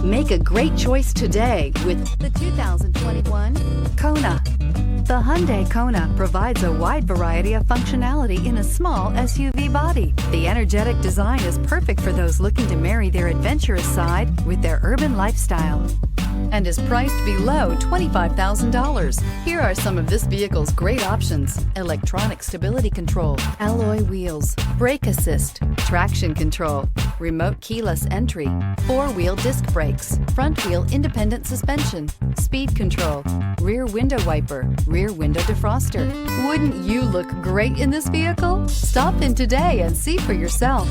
Make a great choice today with the 2021 Kona. The Hyundai Kona provides a wide variety of functionality in a small SUV body. The energetic design is perfect for those looking to marry their adventurous side with their urban lifestyle and is priced below $25,000. Here are some of this vehicle's great options: electronic stability control, alloy wheels, brake assist, traction control, remote keyless entry, four-wheel disc brakes, front-wheel independent suspension, speed control, rear window wiper, rear window defroster. Wouldn't you look great in this vehicle? Stop in today and see for yourself.